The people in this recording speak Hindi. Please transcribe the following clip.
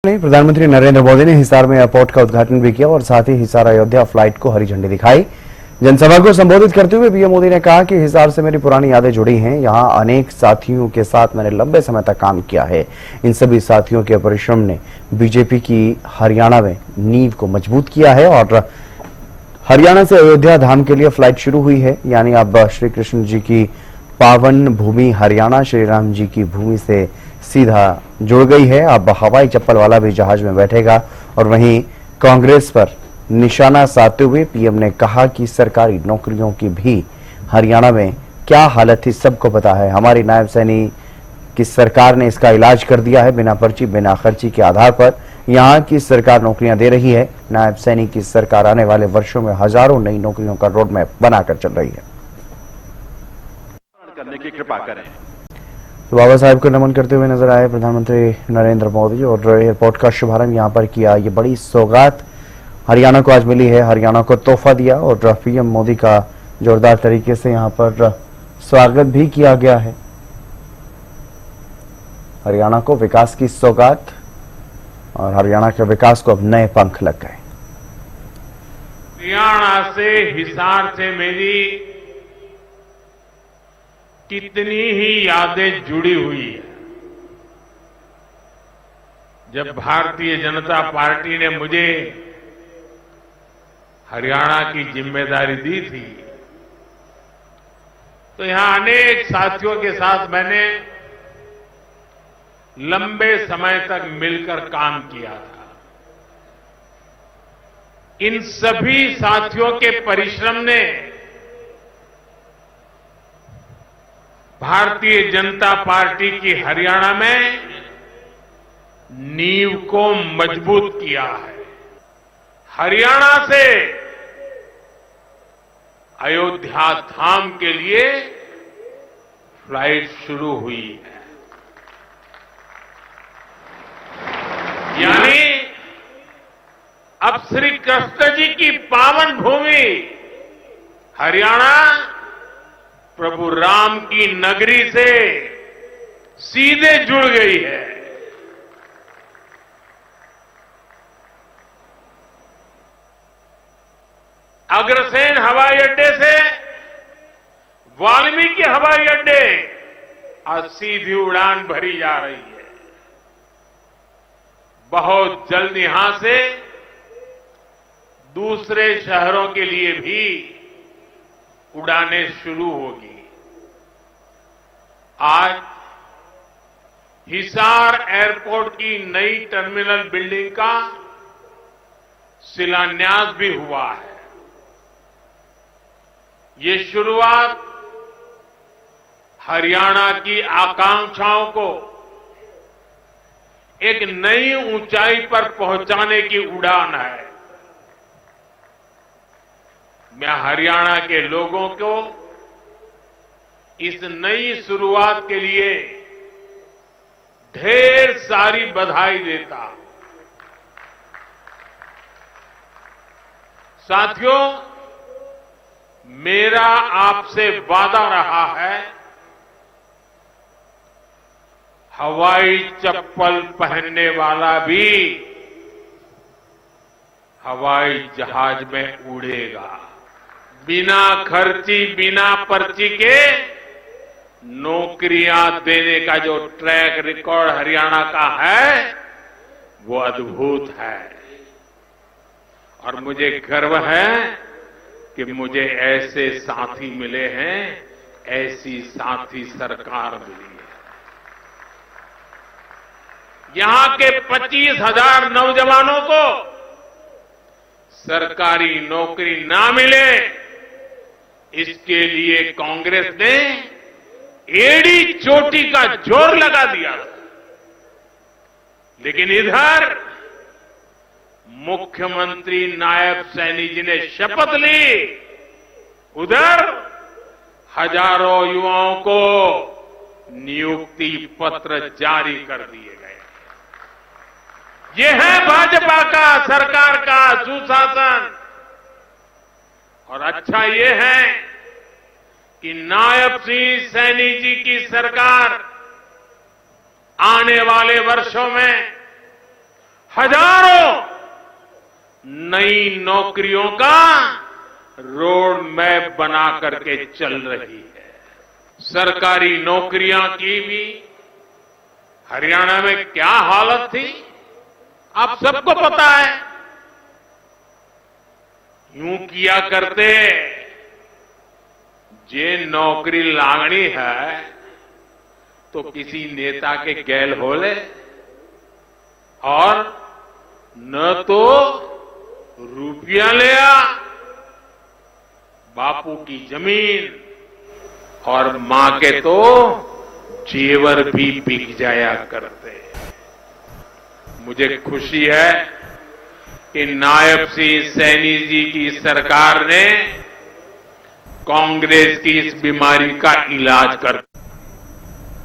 प्रधानमंत्री नरेंद्र मोदी ने हिसार में एयरपोर्ट का उद्घाटन भी किया और साथ ही हिसार अयोध्या फ्लाइट को हरी झंडी दिखाई। जनसभा को संबोधित करते हुए पीएम मोदी ने कहा कि हिसार से मेरी पुरानी यादें जुड़ी हैं। यहां अनेक साथियों के साथ मैंने लंबे समय तक काम किया है। इन सभी साथियों के परिश्रम ने बीजेपी की हरियाणा में नींव को मजबूत किया है और हरियाणा से अयोध्या धाम के लिए फ्लाइट शुरू हुई है। यानी अब श्री कृष्ण जी की पावन भूमि हरियाणा श्री राम जी की भूमि से सीधा जुड़ गई है। अब हवाई चप्पल वाला भी जहाज में बैठेगा। और वहीं कांग्रेस पर निशाना साधते हुए पीएम ने कहा कि सरकारी नौकरियों की भी हरियाणा में क्या हालत थी सबको पता है। हमारी नायब सैनी की सरकार ने इसका इलाज कर दिया है। बिना पर्ची बिना खर्ची के आधार पर यहाँ की सरकार नौकरियां दे रही है। नायब सैनी की सरकार आने वाले वर्षों में हजारों नई नौकरियों का रोड मैप बनाकर चल रही है। करने की कृपा करें। तो बाबा साहब को नमन करते हुए नजर आए प्रधानमंत्री नरेंद्र मोदी और एयरपोर्ट का शुभारंभ यहां पर किया। ये बड़ी सौगात हरियाणा को आज मिली है। हरियाणा को तोहफा दिया और पीएम मोदी का जोरदार तरीके से यहां पर स्वागत भी किया गया है। हरियाणा को विकास की सौगात और हरियाणा के विकास को अब नए पंख लग गए। हरियाणा से हिसार से मेरी कितनी ही यादें जुड़ी हुई है। जब भारतीय जनता पार्टी ने मुझे हरियाणा की जिम्मेदारी दी थी तो यहां अनेक साथियों के साथ मैंने लंबे समय तक मिलकर काम किया था। इन सभी साथियों के परिश्रम ने भारतीय जनता पार्टी की हरियाणा में नींव को मजबूत किया है। हरियाणा से अयोध्या धाम के लिए फ्लाइट शुरू हुई है। यानी अब श्री कृष्ण जी की पावन भूमि हरियाणा प्रभु राम की नगरी से सीधे जुड़ गई है। अग्रसेन हवाई अड्डे से वाल्मीकि हवाई अड्डे आज सीधी उड़ान भरी जा रही है। बहुत जल्द यहां से दूसरे शहरों के लिए भी उड़ानें शुरू होगी। आज हिसार एयरपोर्ट की नई टर्मिनल बिल्डिंग का शिलान्यास भी हुआ है। ये शुरुआत हरियाणा की आकांक्षाओं को एक नई ऊंचाई पर पहुंचाने की उड़ान है। मैं हरियाणा के लोगों को इस नई शुरुआत के लिए ढेर सारी बधाई देता हूं। साथियों, मेरा आपसे वादा रहा है, हवाई चप्पल पहनने वाला भी हवाई जहाज में उड़ेगा। बिना खर्ची बिना पर्ची के नौकरियां देने का जो ट्रैक रिकॉर्ड हरियाणा का है वो अद्भुत है। और मुझे गर्व है कि मुझे ऐसे साथी मिले हैं, ऐसी साथी सरकार मिली है। यहां के 25,000 नौजवानों को सरकारी नौकरी ना मिले इसके लिए कांग्रेस ने एड़ी चोटी का जोर लगा दिया। लेकिन इधर मुख्यमंत्री नायब सैनी जी ने शपथ ली, उधर हजारों युवाओं को नियुक्ति पत्र जारी कर दिए गए। ये है भाजपा का सरकार का सुशासन। और अच्छा ये है कि नायब सिंह सैनी जी की सरकार आने वाले वर्षों में हजारों नई नौकरियों का रोड मैप बना करके चल रही है। सरकारी नौकरियां की भी हरियाणा में क्या हालत थी, आप सबको पता है। यूं किया करते, जे नौकरी लागनी है तो किसी नेता के गैल हो ले, और न तो रुपया ले आ, बापू की जमीन और मां के तो जेवर भी बिक जाया करते। मुझे खुशी है कि नायब सिंह सैनी जी की सरकार ने कांग्रेस की इस बीमारी का इलाज कर